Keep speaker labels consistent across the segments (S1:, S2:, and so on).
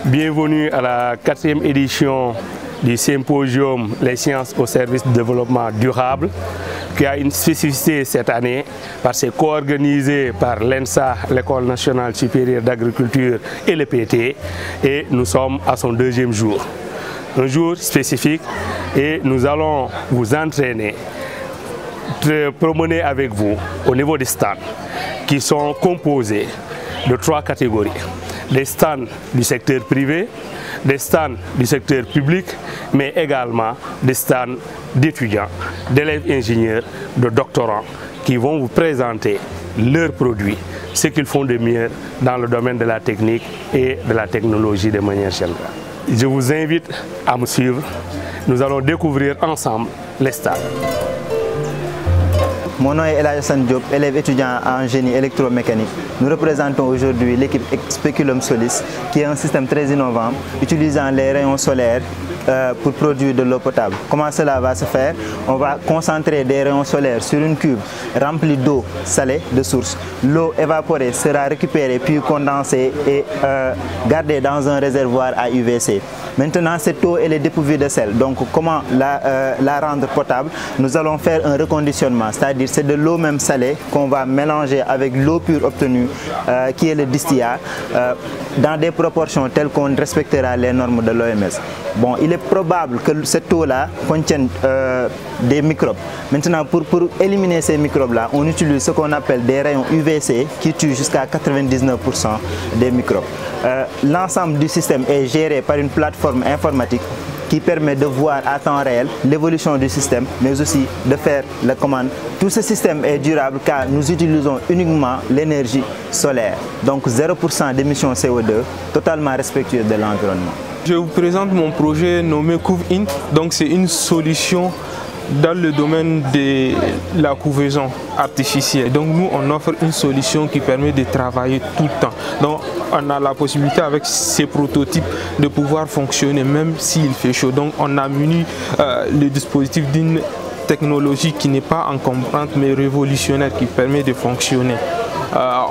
S1: Bienvenue à la 4e édition du symposium Les sciences au service du développement durable, qui a une spécificité cette année parce que c'est co-organisé par l'ENSA, l'École nationale supérieure d'agriculture et le PT, et nous sommes à son 2e jour. Un jour spécifique et nous allons vous entraîner, promener avec vous au niveau des stands qui sont composés de 3 catégories. Des stands du secteur privé, des stands du secteur public, mais également des stands d'étudiants, d'élèves ingénieurs, de doctorants qui vont vous présenter leurs produits, ce qu'ils font de mieux dans le domaine de la technique et de la technologie de manière générale. Je vous invite à me suivre. Nous allons découvrir ensemble les stands.
S2: Mon nom est El Hassan Diop, élève étudiant en génie électromécanique. Nous représentons aujourd'hui l'équipe Speculum Solis, qui est un système très innovant utilisant les rayons solaires pour produire de l'eau potable. Comment cela va se faire? On va concentrer des rayons solaires sur une cuve remplie d'eau salée de source. L'eau évaporée sera récupérée puis condensée et gardée dans un réservoir à UVC. Maintenant, cette eau elle est dépourvue de sel. Donc, comment la rendre potable? Nous allons faire un reconditionnement, c'est-à-dire c'est de l'eau même salée qu'on va mélanger avec l'eau pure obtenue, qui est le distillat, dans des proportions telles qu'on respectera les normes de l'OMS. Bon, il est probable que cette eau-là contienne des microbes. Maintenant, pour éliminer ces microbes-là, on utilise ce qu'on appelle des rayons UVC qui tuent jusqu'à 99% des microbes. L'ensemble du système est géré par une plateforme informatique qui permet de voir à temps réel l'évolution du système, mais aussi de faire la commande. Tout ce système est durable car nous utilisons uniquement l'énergie solaire. Donc 0% d'émissions CO2, totalement respectueux de l'environnement.
S3: Je vous présente mon projet nommé CouveInt. Donc c'est une solution dans le domaine de la couvaison artificielle. Donc nous on offre une solution qui permet de travailler tout le temps. Donc on a la possibilité avec ces prototypes de pouvoir fonctionner même s'il fait chaud. Donc on a muni le dispositif d'une technologie qui n'est pas encombrante mais révolutionnaire qui permet de fonctionner.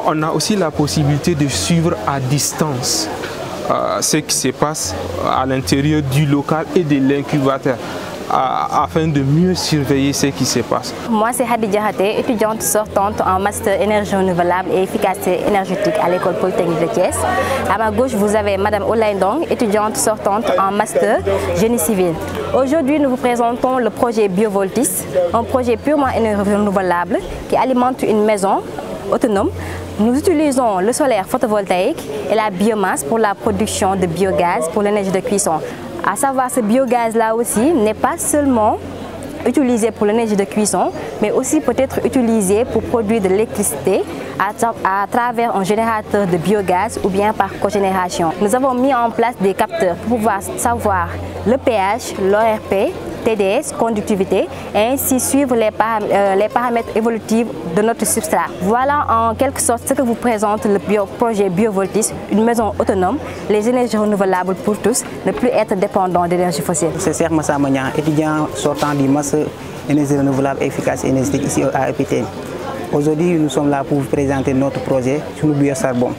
S3: On a aussi la possibilité de suivre à distance ce qui se passe à l'intérieur du local et de l'incubateur afin de mieux surveiller ce qui se passe.
S4: Moi c'est Hadi Diakhaté, étudiante sortante en master énergie renouvelable et efficacité énergétique à l'école polytechnique de Thiès. À ma gauche vous avez Madame Oulaye Ndong, étudiante sortante en master génie civil. Aujourd'hui nous vous présentons le projet Biovoltis, un projet purement énergie renouvelable qui alimente une maison autonome. Nous utilisons le solaire photovoltaïque et la biomasse pour la production de biogaz pour l'énergie de cuisson. À savoir, ce biogaz-là aussi n'est pas seulement utilisé pour l'énergie de cuisson, mais aussi peut être utilisé pour produire de l'électricité à travers un générateur de biogaz ou bien par cogénération. Nous avons mis en place des capteurs pour pouvoir savoir le pH, l'ORP, TDS, conductivité, et ainsi suivre les paramètres évolutifs de notre substrat. Voilà en quelque sorte ce que vous présente le projet Biovoltis, une maison autonome, les énergies renouvelables pour tous, ne plus être dépendant d'énergie fossile.
S5: C'est Cheikh Massa Magnan, étudiant sortant du master énergie renouvelable et efficace énergétique ici à EPTM. Aujourd'hui, nous sommes là pour vous présenter notre projet sur le biosarbon.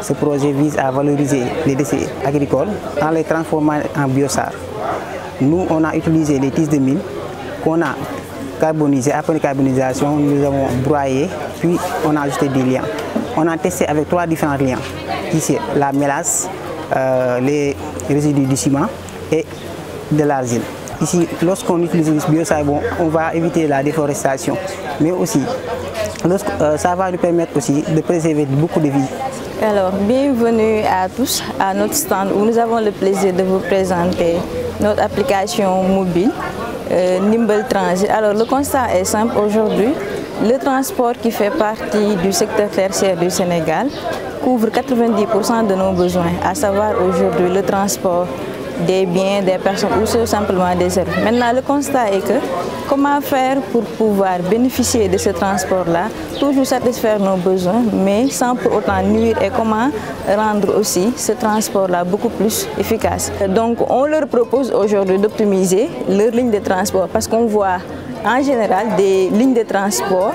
S5: Ce projet vise à valoriser les déchets agricoles en les transformant en biosar. Nous, on a utilisé les tiges de mine qu'on a carbonisées. Après carbonisation, nous avons broyé, puis on a ajouté des liants. On a testé avec 3 différents liants. Ici, la mélasse, les résidus du ciment et de l'argile. Ici, lorsqu'on utilise le biosarbon, on va éviter la déforestation. Mais aussi, ça va nous permettre aussi de préserver beaucoup de vies.
S6: Alors, bienvenue à tous à notre stand où nous avons le plaisir de vous présenter notre application mobile Nimble Transit. Alors le constat est simple aujourd'hui. Le transport qui fait partie du secteur tertiaire du Sénégal couvre 90% de nos besoins, à savoir aujourd'hui le transport des biens, des personnes ou simplement des services. Maintenant le constat est que comment faire pour pouvoir bénéficier de ce transport-là, toujours satisfaire nos besoins, mais sans pour autant nuire, et comment rendre aussi ce transport-là beaucoup plus efficace. Donc on leur propose aujourd'hui d'optimiser leur ligne de transport parce qu'on voit en général des lignes de transport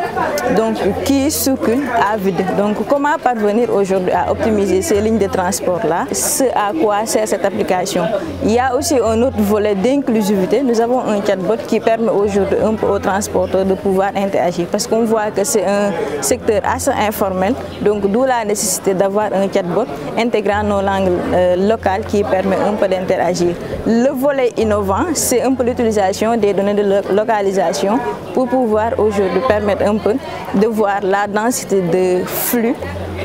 S6: donc, qui circulent à vide. Donc comment parvenir aujourd'hui à optimiser ces lignes de transport-là? Ce à quoi sert cette application? Il y a aussi un autre volet d'inclusivité. Nous avons un chatbot qui permet aujourd'hui un peu aux transporteurs de pouvoir interagir parce qu'on voit que c'est un secteur assez informel, donc d'où la nécessité d'avoir un chatbot intégrant nos langues locales qui permet un peu d'interagir. Le volet innovant, c'est un peu l'utilisation des données de localisation pour pouvoir aujourd'hui permettre un peu de voir la densité de flux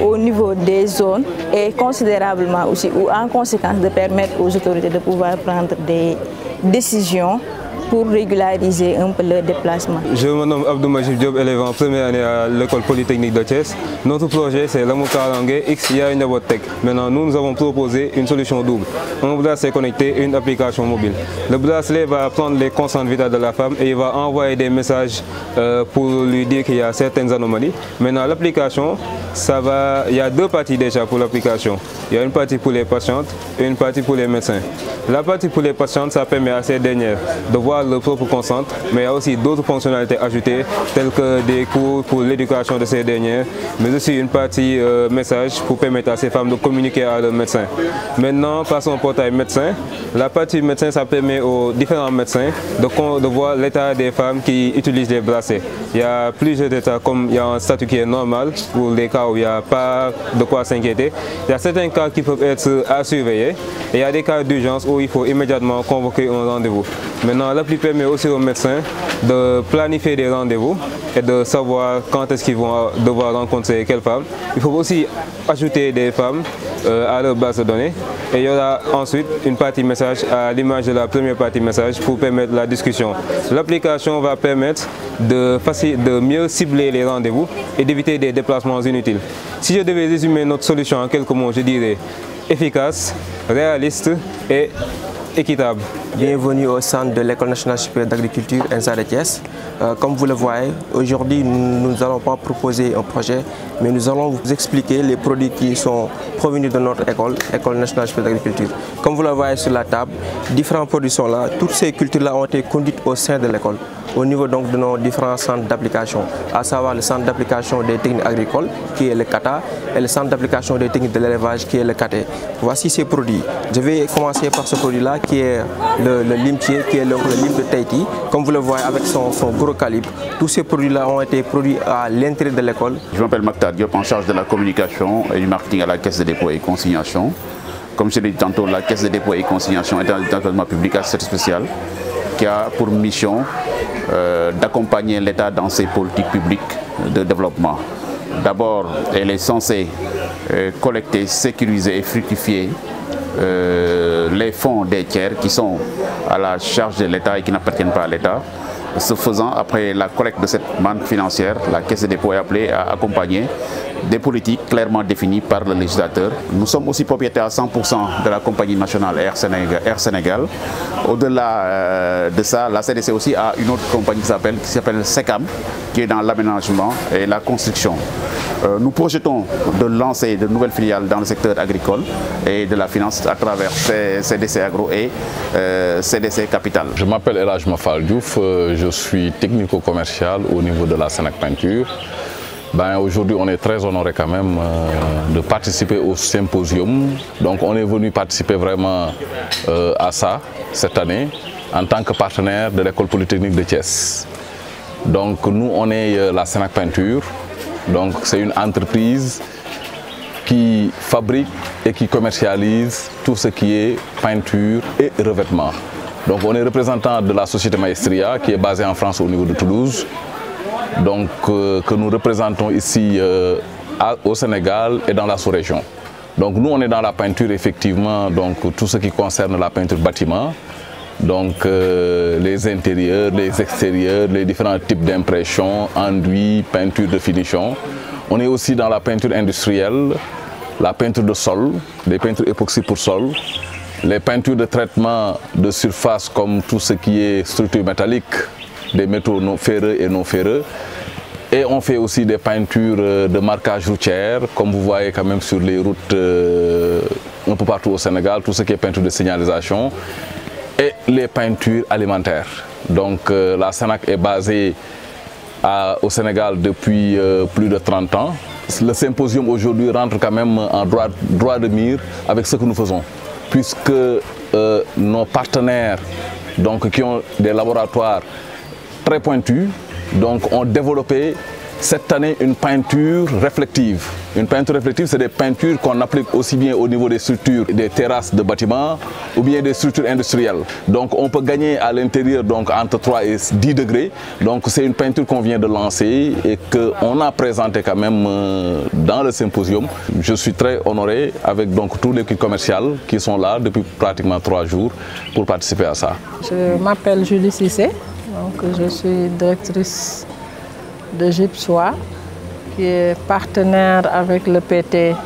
S6: au niveau des zones et considérablement aussi ou en conséquence de permettre aux autorités de pouvoir prendre des décisions pour régulariser un peu leur déplacement.
S7: Je me nomme Abdou Majib Diop, élève en première année à l'école polytechnique de Thiès. Notre projet c'est l'Amoukarangé X Tech. Maintenant nous avons proposé une solution double. Un bracelet connecté et une application mobile. Le bracelet va prendre les constantes vitales de la femme et il va envoyer des messages pour lui dire qu'il y a certaines anomalies. Maintenant l'application, il y a deux parties déjà pour l'application. Il y a une partie pour les patientes et une partie pour les médecins. La partie pour les patientes, ça permet à ces dernières de voir leur propre constante, mais il y a aussi d'autres fonctionnalités ajoutées, telles que des cours pour l'éducation de ces dernières, mais aussi une partie message pour permettre à ces femmes de communiquer à leur médecin. Maintenant, passons au portail médecin. La partie médecin, ça permet aux différents médecins de voir l'état des femmes qui utilisent les bracelets. Il y a plusieurs états, comme il y a un statut qui est normal, pour les cas où il n'y a pas de quoi s'inquiéter. Il y a certains cas qui peuvent être à surveiller, et il y a des cas d'urgence où il faut immédiatement convoquer un rendez-vous. Maintenant, l'appli permet aussi aux médecins de planifier des rendez-vous et de savoir quand est-ce qu'ils vont devoir rencontrer quelle femme. Il faut aussi ajouter des femmes à leur base de données. Et il y aura ensuite une partie message à l'image de la première partie message pour permettre la discussion. L'application va permettre de mieux cibler les rendez-vous et d'éviter des déplacements inutiles. Si je devais résumer notre solution en quelques mots, je dirais efficace, réaliste et équitable.
S8: Bienvenue au centre de l'École nationale supérieure d'agriculture ENSA de Thiès. Comme vous le voyez, aujourd'hui nous n'allons pas proposer un projet, mais nous allons vous expliquer les produits qui sont provenus de notre école, École nationale supérieure d'agriculture. Comme vous le voyez sur la table, différents produits sont là. Toutes ces cultures-là ont été conduites au sein de l'école, au niveau donc de nos différents centres d'application, à savoir le centre d'application des techniques agricoles, qui est le CATA, et le centre d'application des techniques de l'élevage, qui est le CATE. Voici ces produits. Je vais commencer par ce produit-là, qui est le limetier, qui est le lime de Tahiti. Comme vous le voyez avec son gros calibre, tous ces produits-là ont été produits à l'intérieur de l'école.
S9: Je m'appelle Maktar Diop, en charge de la communication et du marketing à la Caisse de dépôt et consignation. Comme je l'ai dit tantôt, la Caisse de dépôt et consignation est un établissement public assez spécial qui a pour mission d'accompagner l'État dans ses politiques publiques de développement. D'abord, elle est censée collecter, sécuriser et fructifier les fonds des tiers qui sont à la charge de l'État et qui n'appartiennent pas à l'État. Ce faisant, après la collecte de cette manne financière, la Caisse de dépôt est appelée à accompagner des politiques clairement définies par le législateur. Nous sommes aussi propriétaires à 100% de la compagnie nationale Air Sénégal. Au-delà de ça, la CDC aussi a une autre compagnie qui s'appelle SECAM, qui est dans l'aménagement et la construction. Nous projetons de lancer de nouvelles filiales dans le secteur agricole et de la finance à travers CDC Agro et CDC Capital.
S10: Je m'appelle Elhaj Mafal Diouf, je suis technico-commercial au niveau de la Sénac Peinture. Aujourd'hui, on est très honoré quand même de participer au symposium. Donc on est venu participer vraiment à ça cette année en tant que partenaire de l'école polytechnique de Thiès. Donc nous, on est la Sénac Peinture. Donc c'est une entreprise qui fabrique et qui commercialise tout ce qui est peinture et revêtement. Donc on est représentant de la société Maestria qui est basée en France au niveau de Toulouse. Donc que nous représentons ici au Sénégal et dans la sous-région. Donc nous on est dans la peinture effectivement, donc tout ce qui concerne la peinture bâtiment, donc les intérieurs, les extérieurs, les différents types d'impression, enduit, peinture de finition. On est aussi dans la peinture industrielle, la peinture de sol, les peintures époxy pour sol, les peintures de traitement de surface comme tout ce qui est structure métallique, des métaux ferreux et non ferreux. Et on fait aussi des peintures de marquage routière, comme vous voyez quand même sur les routes un peu partout au Sénégal, tout ce qui est peinture de signalisation et les peintures alimentaires. Donc la SENAC est basée au Sénégal depuis plus de 30 ans. Le symposium aujourd'hui rentre quand même en droit de mire avec ce que nous faisons, puisque nos partenaires donc, qui ont des laboratoires très pointus donc, ont développé cette année une peinture réflective. Une peinture réflective, c'est des peintures qu'on applique aussi bien au niveau des structures, des terrasses de bâtiments ou bien des structures industrielles. Donc on peut gagner à l'intérieur entre 3 et 10 degrés. Donc c'est une peinture qu'on vient de lancer et qu'on a présenté quand même dans le symposium. Je suis très honoré avec donc toute l'équipe commerciale qui sont là depuis pratiquement 3 jours pour participer à ça.
S11: Je m'appelle Julie Cissé, donc je suis directrice de GIPSOA, qui est partenaire avec le PT et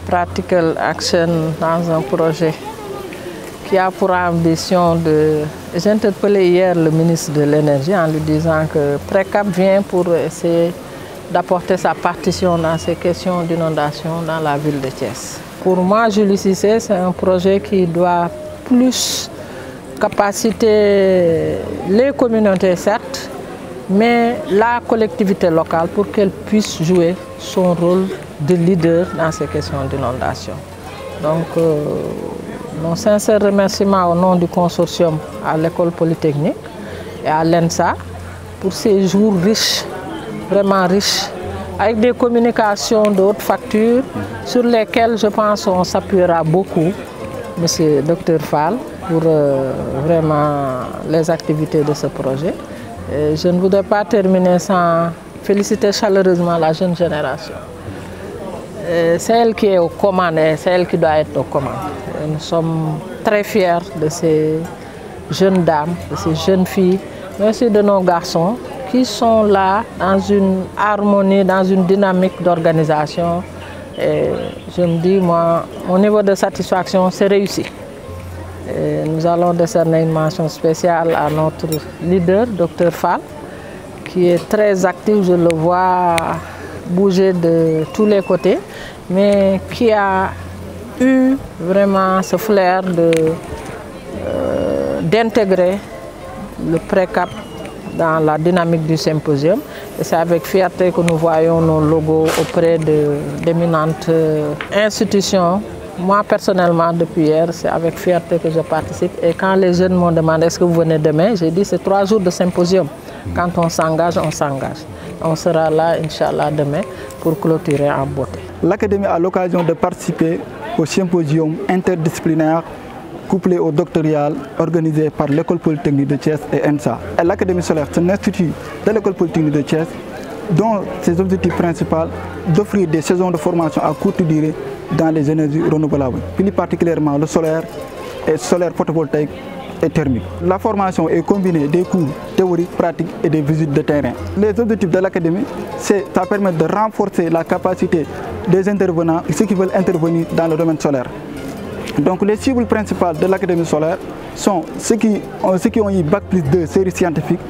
S11: Practical Action dans un projet qui a pour ambition de... J'ai interpellé hier le ministre de l'Énergie en lui disant que Précap vient pour essayer d'apporter sa partition dans ces questions d'inondation dans la ville de Thiès. Pour moi, Julie Cissé, c'est un projet qui doit plus capaciter les communautés, certes, mais la collectivité locale pour qu'elle puisse jouer son rôle de leader dans ces questions d'inondation. Donc, mon sincère remerciement au nom du consortium à l'école polytechnique et à l'ENSA pour ces jours riches, vraiment riches, avec des communications de haute facture sur lesquelles je pense qu'on s'appuiera beaucoup, monsieur Dr Fall, pour vraiment les activités de ce projet. Et je ne voudrais pas terminer sans féliciter chaleureusement la jeune génération. C'est elle qui est aux commandes et c'est elle qui doit être aux commandes. Et nous sommes très fiers de ces jeunes dames, de ces jeunes filles, mais aussi de nos garçons qui sont là dans une harmonie, dans une dynamique d'organisation. Et je me dis, moi, mon niveau de satisfaction, c'est réussi. Et nous allons décerner une mention spéciale à notre leader, Dr Fall, qui est très actif, je le vois bouger de tous les côtés, mais qui a eu vraiment ce flair d'intégrer le Précap dans la dynamique du symposium. Et c'est avec fierté que nous voyons nos logos auprès d'éminentes institutions. Moi, personnellement, depuis hier, c'est avec fierté que je participe. Et quand les jeunes m'ont demandé est-ce que vous venez demain, j'ai dit c'est 3 jours de symposium. Quand on s'engage, on s'engage. On sera là, Inch'Allah, demain pour clôturer en beauté.
S12: L'Académie a l'occasion de participer au symposium interdisciplinaire couplé au doctoral organisé par l'École polytechnique de Thiès et ENSA. L'Académie solaire, c'est un institut de l'École polytechnique de Thiès dont ses objectifs principaux d'offrir des saisons de formation à courte durée dans les énergies renouvelables, plus particulièrement le solaire photovoltaïque et thermique. La formation est combinée des cours théoriques, pratiques et des visites de terrain. Les objectifs de l'Académie, ça permet de renforcer la capacité des intervenants, ceux qui veulent intervenir dans le domaine solaire. Donc les cibles principales de l'Académie solaire sont ceux qui ont eu Bac+2 série scientifique.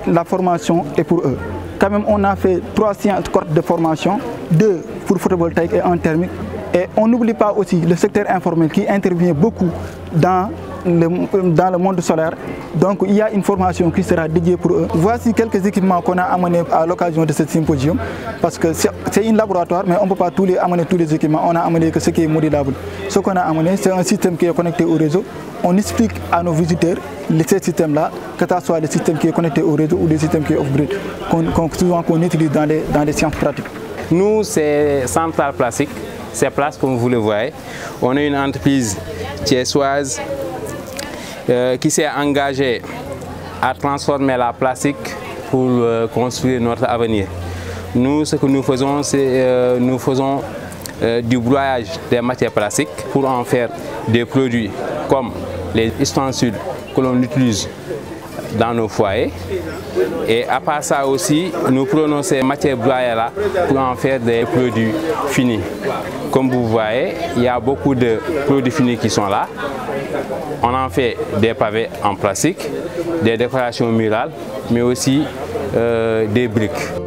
S12: La formation est pour eux. Quand même, on a fait 3 cohortes de formation, 2 pour photovoltaïque et 1 thermique. Et on n'oublie pas aussi le secteur informel qui intervient beaucoup dans le monde solaire. Donc il y a une formation qui sera dédiée pour eux. Voici quelques équipements qu'on a amenés à l'occasion de ce symposium. Parce que c'est un laboratoire, mais on ne peut pas amener tous les équipements. On a amené que ce qui est modulable. Ce qu'on a amené, c'est un système qui est connecté au réseau. On explique à nos visiteurs ces systèmes-là, que ce soit le système qui est connecté au réseau ou le système qui est off-grid, qu'on utilise dans les sciences pratiques.
S13: Nous, c'est Centrale Plastique. C'est Place, comme vous le voyez. On est une entreprise thiessoise qui s'est engagée à transformer la plastique pour construire notre avenir. Nous, ce que nous faisons, c'est nous faisons du broyage des matières plastiques pour en faire des produits comme les ustensiles que l'on utilise dans nos foyers. Et à part ça aussi, nous prenons ces matières broyées-là pour en faire des produits finis. Comme vous voyez, il y a beaucoup de produits finis qui sont là. On en fait des pavés en plastique, des décorations murales, mais aussi des briques.